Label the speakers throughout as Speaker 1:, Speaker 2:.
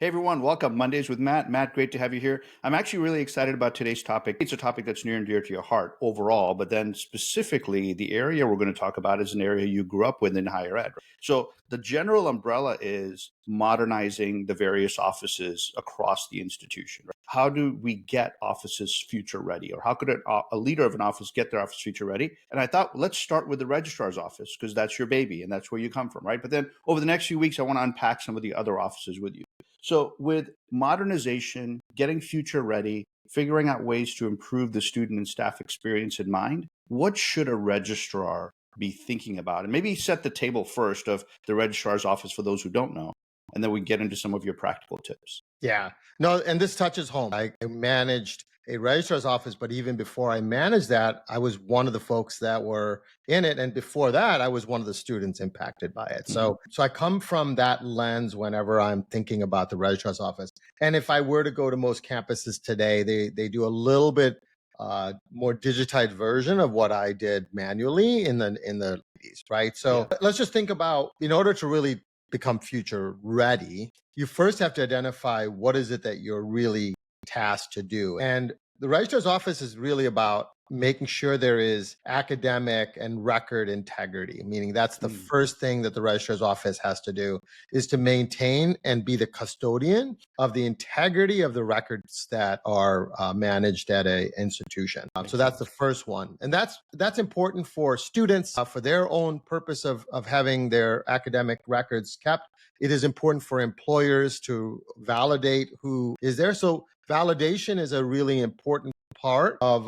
Speaker 1: Hey everyone, welcome. Mondays with Matt. Matt, great to have you here. I'm actually really excited about today's topic. It's a topic that's near and dear to your heart overall, but then specifically, the area we're going to talk about is an area you grew up with in higher ed. So, the general umbrella is modernizing the various offices across the institution. How do we get offices future ready? Or how could a leader of an office get their office future ready? And I thought, let's start with the registrar's office because that's your baby and that's where you come from, right? But then over the next few weeks, I want to unpack some of the other offices with you. So, with modernization, getting future ready, figuring out ways to improve the student and staff experience in mind, what should a registrar be thinking about? And maybe set the table first of the registrar's office for those who don't know, and then we get into some of your practical tips.
Speaker 2: Yeah, no, and this touches home. I managed a registrar's office, but even before I managed that, I was one of the folks that were in it. And before that, I was one of the students impacted by it. So I come from that lens whenever I'm thinking about the registrar's office. And if I were to go to most campuses today, they do a little bit more digitized version of what I did manually in the 80s, right? So let's just think about, in order to really become future ready, you first have to identify what is it that you're really tasked to do. And the registrar's office is really about making sure there is academic and record integrity, meaning that's the first thing that the registrar's office has to do, is to maintain and be the custodian of the integrity of the records that are managed at an institution. So that's the first one. And that's important for students for their own purpose of having their academic records kept. It is important for employers to validate who is there. So validation is a really important part of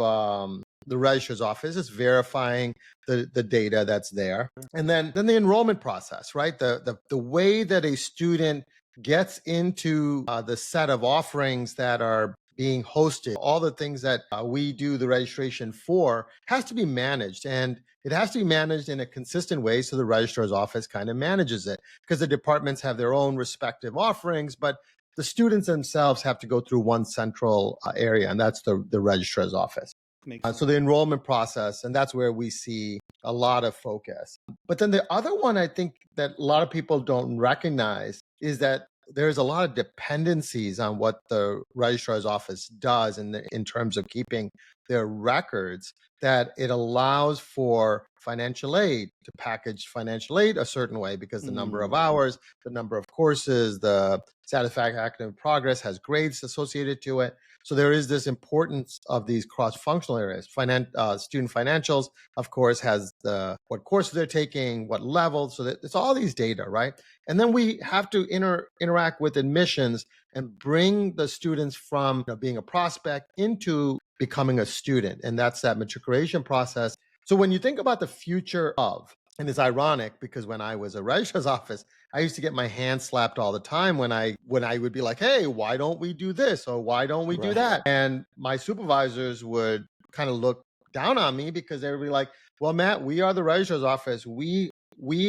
Speaker 2: the registrar's office, is verifying the data that's there. And then the enrollment process, right? The way that a student gets into the set of offerings that are being hosted, all the things that we do the registration for, has to be managed. And it has to be managed in a consistent way, so the registrar's office kind of manages it, because the departments have their own respective offerings, but the students themselves have to go through one central area, and that's the registrar's office. So the enrollment process, and that's where we see a lot of focus. But then the other one I think that a lot of people don't recognize is that there's a lot of dependencies on what the registrar's office does in terms of keeping their records, that it allows for financial aid to package financial aid a certain way, because the number of hours, the number of courses, the satisfactory academic progress has grades associated to it. So there is this importance of these cross-functional areas. Student financials, of course, has what courses they're taking, what level. So that it's all these data, right? And then we have to interact with admissions and bring the students from being a prospect into becoming a student. And that's that matriculation process. So when you think about the future of, and it's ironic because when I was a registrar's office, I used to get my hand slapped all the time when I would be like, hey, why don't we do this? Or why don't we do that? And my supervisors would kind of look down on me because they would be like, well, Matt, we are the registrar's office. We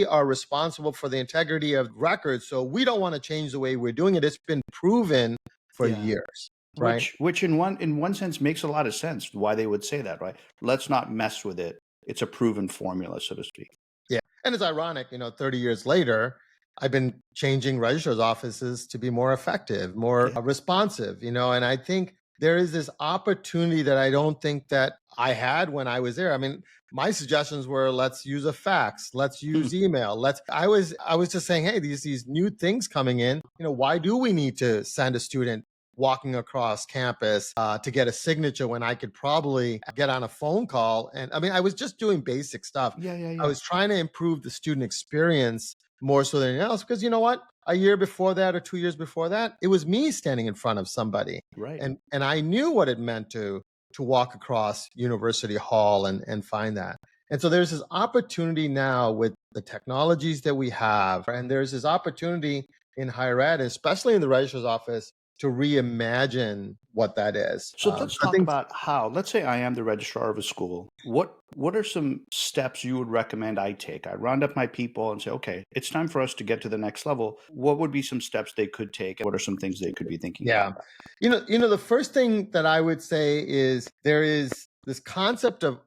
Speaker 2: are responsible for the integrity of records. So we don't want to change the way we're doing it. It's been proven for years. Right.
Speaker 1: Which in one sense makes a lot of sense why they would say that, right? Let's not mess with it. It's a proven formula, so to speak.
Speaker 2: Yeah. And it's ironic, 30 years later, I've been changing registrar's offices to be more effective, more responsive, and I think there is this opportunity that I don't think that I had when I was there. I mean, my suggestions were, let's use a fax, let's use email. I was just saying, hey, these new things coming in, why do we need to send a student walking across campus to get a signature when I could probably get on a phone call? And I mean, I was just doing basic stuff. I was trying to improve the student experience more so than anything else, because you know what? A year before that or 2 years before that, it was me standing in front of somebody.
Speaker 1: Right.
Speaker 2: And I knew what it meant to walk across University Hall and find that. And so there's this opportunity now with the technologies that we have, and there's this opportunity in higher ed, especially in the registrar's office, to reimagine what that is.
Speaker 1: So let's talk about how. Let's say I am the registrar of a school. What are some steps you would recommend I take? I round up my people and say, okay, it's time for us to get to the next level. What would be some steps they could take? What are some things they could be thinking about?
Speaker 2: The first thing that I would say is there is this concept of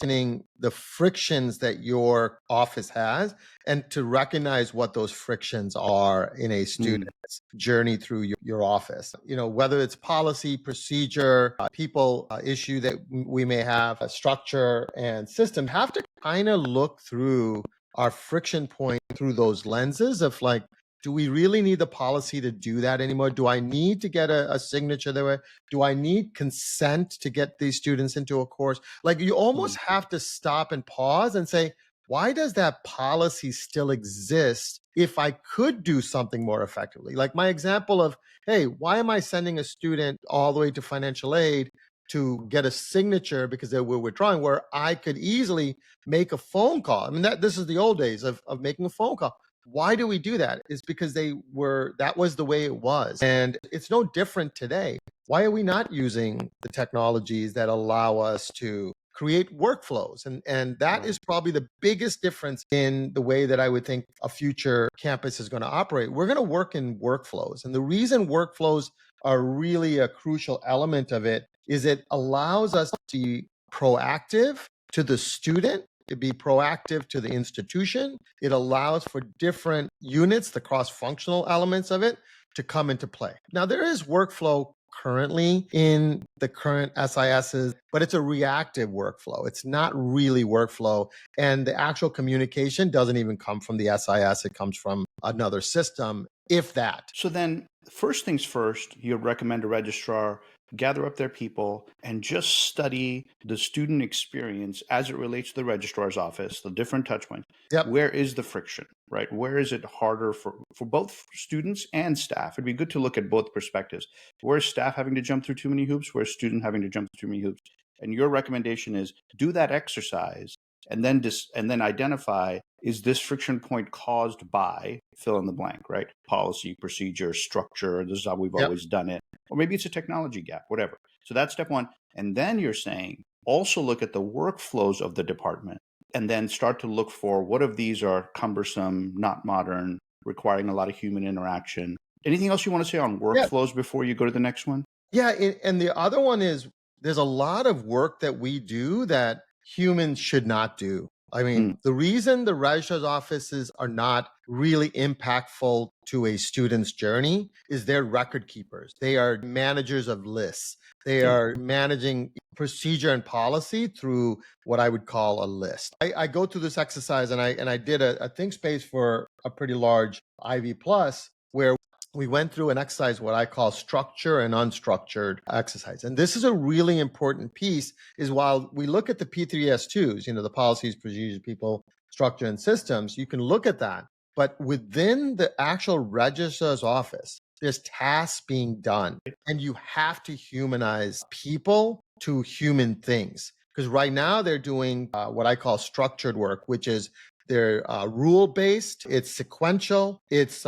Speaker 2: the frictions that your office has and to recognize what those frictions are in a student's journey through your office. Whether it's policy, procedure, people issue that we may have, a structure and system, have to kind of look through our friction point through those lenses of like, do we really need the policy to do that anymore? Do I need to get a signature that way? Do I need consent to get these students into a course? Like, you almost have to stop and pause and say, why does that policy still exist if I could do something more effectively? Like my example of, hey, why am I sending a student all the way to financial aid to get a signature because they were withdrawing, where I could easily make a phone call? I mean, this is the old days of making a phone call. Why do we do that? It's because that was the way it was. And it's no different today. Why are we not using the technologies that allow us to create workflows? And that is probably the biggest difference in the way that I would think a future campus is going to operate. We're going to work in workflows. And the reason workflows are really a crucial element of it is it allows us to be proactive to the student, to be proactive to the institution. It allows for different units, the cross-functional elements of it, to come into play. Now, there is workflow currently in the current SISs, but it's a reactive workflow. It's not really workflow. And the actual communication doesn't even come from the SIS. It comes from another system, if that.
Speaker 1: So then, first things first, you'd recommend a registrar gather up their people and just study the student experience as it relates to the registrar's office, the different touch points.
Speaker 2: Yep.
Speaker 1: Where is the friction, right? Where is it harder for both students and staff? It'd be good to look at both perspectives. Where's staff having to jump through too many hoops? Where's student having to jump through too many hoops? And your recommendation is do that exercise and then identify, is this friction point caused by fill in the blank, right? Policy, procedure, structure, this is how we've always done it. Or maybe it's a technology gap, whatever. So that's step one. And then you're saying also look at the workflows of the department and then start to look for what of these are cumbersome, not modern, requiring a lot of human interaction. Anything else you want to say on workflows before you go to the next one?
Speaker 2: Yeah. And the other one is there's a lot of work that we do that humans should not do. I mean, the reason the registrar's offices are not really impactful to a student's journey is they're record keepers. They are managers of lists. They are managing procedure and policy through what I would call a list. I go through this exercise and I did a think space for a pretty large IV plus where we went through an exercise, what I call structure and unstructured exercise. And this is a really important piece is while we look at the P3S2s, the policies, procedures, people, structure, and systems, you can look at that. But within the actual registrar's office, there's tasks being done. And you have to humanize people to human things. Because right now they're doing what I call structured work, which is they're rule-based, it's sequential, it's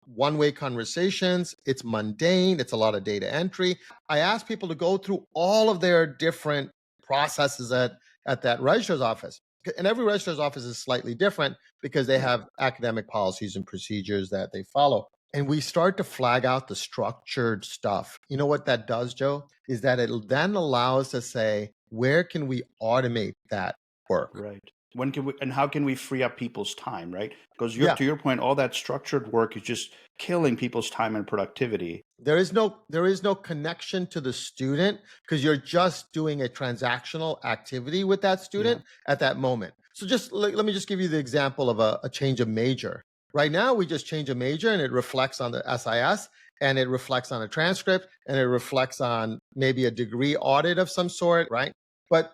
Speaker 2: one-way conversations, it's mundane, it's a lot of data entry. I ask people to go through all of their different processes at that registrar's office. And every registrar's office is slightly different because they have academic policies and procedures that they follow. And we start to flag out the structured stuff. You know what that does, Joe? Is that it then allows us to say, where can we automate that work?
Speaker 1: Right. When can we, and how can we free up people's time, right? Because to your point, all that structured work is just killing people's time and productivity.
Speaker 2: There is no connection to the student because you're just doing a transactional activity with that student at that moment. So just let me just give you the example of a change of major. Right now, we just change a major and it reflects on the SIS and it reflects on a transcript and it reflects on maybe a degree audit of some sort, right? But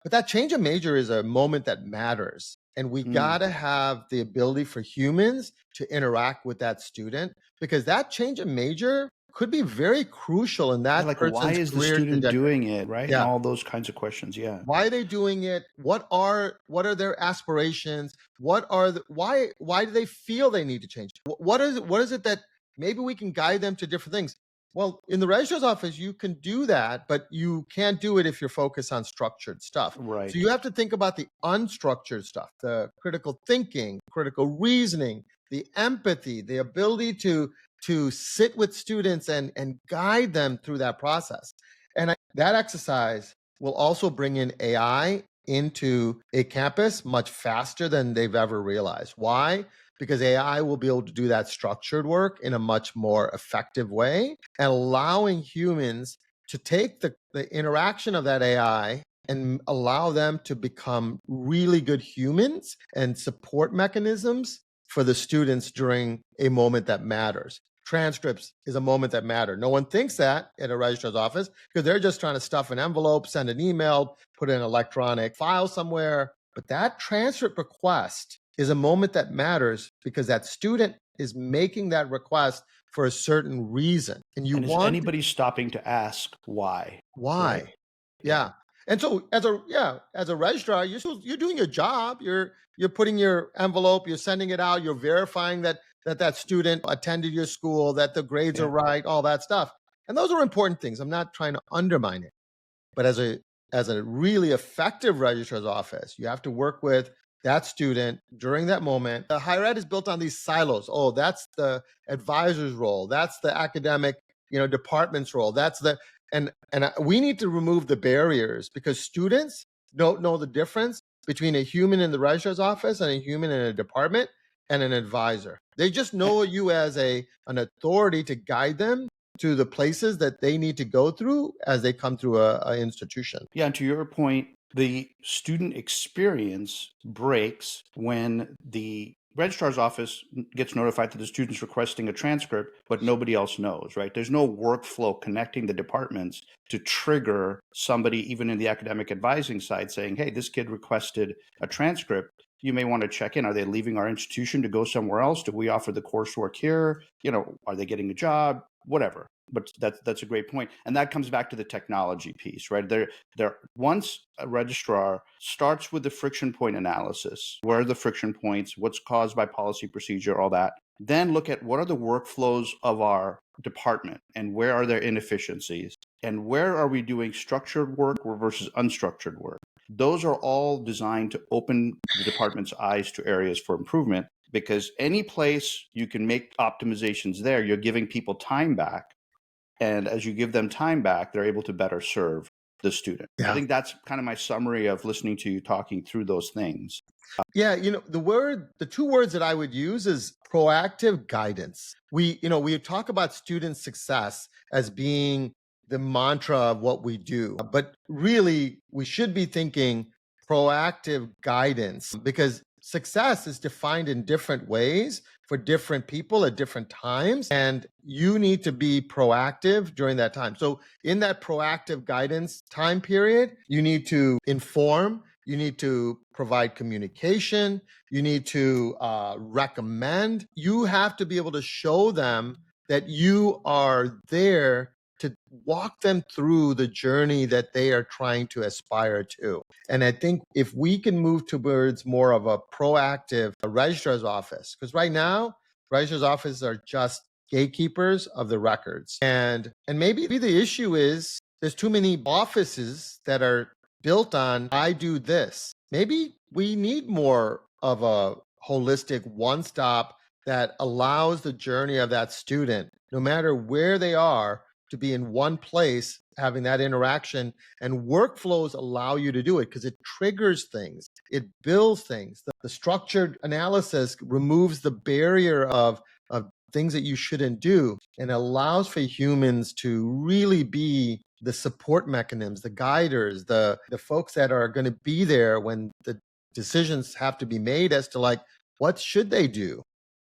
Speaker 2: that change of major is a moment that matters. And we got to have the ability for humans to interact with that student because that change of major could be very crucial in that person's
Speaker 1: why is the
Speaker 2: career
Speaker 1: student
Speaker 2: trajectory.
Speaker 1: doing it, right?
Speaker 2: Yeah.
Speaker 1: And all those kinds of questions. Yeah.
Speaker 2: Why are they doing it? What are their aspirations? Why do they feel they need to change? What is it that maybe we can guide them to different things? Well, in the registrar's office, you can do that, but you can't do it if you're focused on structured stuff.
Speaker 1: Right.
Speaker 2: So you have to think about the unstructured stuff, the critical thinking, critical reasoning, the empathy, the ability to sit with students and guide them through that process. And that exercise will also bring in AI into a campus much faster than they've ever realized. Why? Because AI will be able to do that structured work in a much more effective way, and allowing humans to take the interaction of that AI and allow them to become really good humans and support mechanisms for the students during a moment that matters. Transcripts is a moment that matter. No one thinks that at a registrar's office because they're just trying to stuff an envelope, send an email, put in an electronic file somewhere. But that transcript request is a moment that matters because that student is making that request for a certain reason. And you
Speaker 1: And is
Speaker 2: want
Speaker 1: anybody stopping to ask why?
Speaker 2: why?
Speaker 1: Right?
Speaker 2: Yeah. And so as a registrar, you're doing your job. You're putting your envelope, you're sending it out, you're verifying that student attended your school, that the grades are right, all that stuff. And those are important things. I'm not trying to undermine it. But as a really effective registrar's office, you have to work with that student during that moment. The higher ed is built on these silos. Oh, that's the advisor's role. That's the academic, department's role. That's the and we need to remove the barriers because students don't know the difference between a human in the registrar's office and a human in a department and an advisor. They just know you as an authority to guide them to the places that they need to go through as they come through a institution.
Speaker 1: Yeah, and to your point, the student experience breaks when the registrar's office gets notified that the student's requesting a transcript, but nobody else knows, right? There's no workflow connecting the departments to trigger somebody, even in the academic advising side, saying, hey, this kid requested a transcript. You may want to check in. Are they leaving our institution to go somewhere else? Do we offer the coursework here? Are they getting a job? Whatever. But that's a great point. And that comes back to the technology piece, right? Once a registrar starts with the friction point analysis, where are the friction points, what's caused by policy, procedure, all that, then look at what are the workflows of our department and where are there inefficiencies and where are we doing structured work versus unstructured work. Those are all designed to open the department's eyes to areas for improvement, because any place you can make optimizations there, you're giving people time back. And as you give them time back, they're able to better serve the student.
Speaker 2: Yeah.
Speaker 1: I think that's kind of my summary of listening to you talking through those things.
Speaker 2: Yeah, the two words that I would use is proactive guidance. We talk about student success as being the mantra of what we do, but really we should be thinking proactive guidance because success is defined in different ways for different people at different times, and you need to be proactive during that time. So in that proactive guidance time period, you need to inform, you need to provide communication, you need to recommend. You have to be able to show them that you are there to walk them through the journey that they are trying to aspire to. And I think if we can move towards more of a proactive registrar's office, because right now, registrar's offices are just gatekeepers of the records. And maybe the issue is there's too many offices that are built on, I do this. Maybe we need more of a holistic one-stop that allows the journey of that student, no matter where they are, to be in one place, having that interaction. And workflows allow you to do it because it triggers things, it builds things. The structured analysis removes the barrier of things that you shouldn't do and allows for humans to really be the support mechanisms, the guiders, the folks that are going to be there when the decisions have to be made as to what should they do?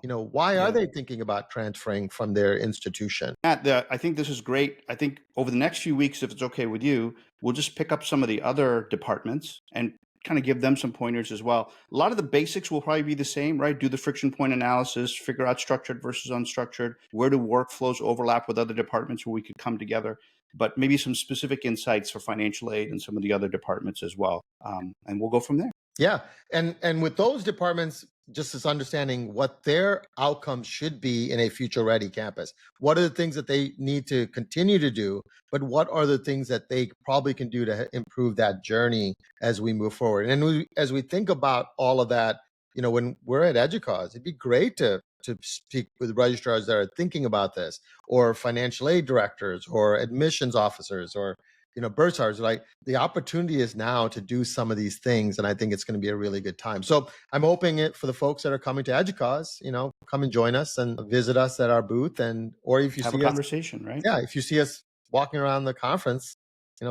Speaker 2: Why are they thinking about transferring from their institution?
Speaker 1: Matt, I think this is great. I think over the next few weeks, if it's okay with you, we'll just pick up some of the other departments and kind of give them some pointers as well. A lot of the basics will probably be the same, right? Do the friction point analysis, figure out structured versus unstructured. Where do workflows overlap with other departments where we could come together? But maybe some specific insights for financial aid and some of the other departments as well. And we'll go from there.
Speaker 2: Yeah. And with those departments, just as understanding what their outcomes should be in a future ready campus. What are the things that they need to continue to do, but what are the things that they probably can do to improve that journey as we move forward? And as we think about all of that, when we're at EDUCAUSE, it'd be great to speak with registrars that are thinking about this, or financial aid directors, or admissions officers, or Bursars, like the opportunity is now to do some of these things. And I think it's going to be a really good time. So I'm hoping it for the folks that are coming to EDUCAUSE, come and join us and visit us at our booth. Or if you
Speaker 1: Have a
Speaker 2: see us,
Speaker 1: conversation, right?
Speaker 2: yeah, if you see us walking around the conference,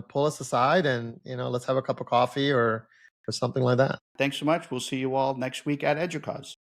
Speaker 2: pull us aside and, let's have a cup of coffee or something like that.
Speaker 1: Thanks so much. We'll see you all next week at EDUCAUSE.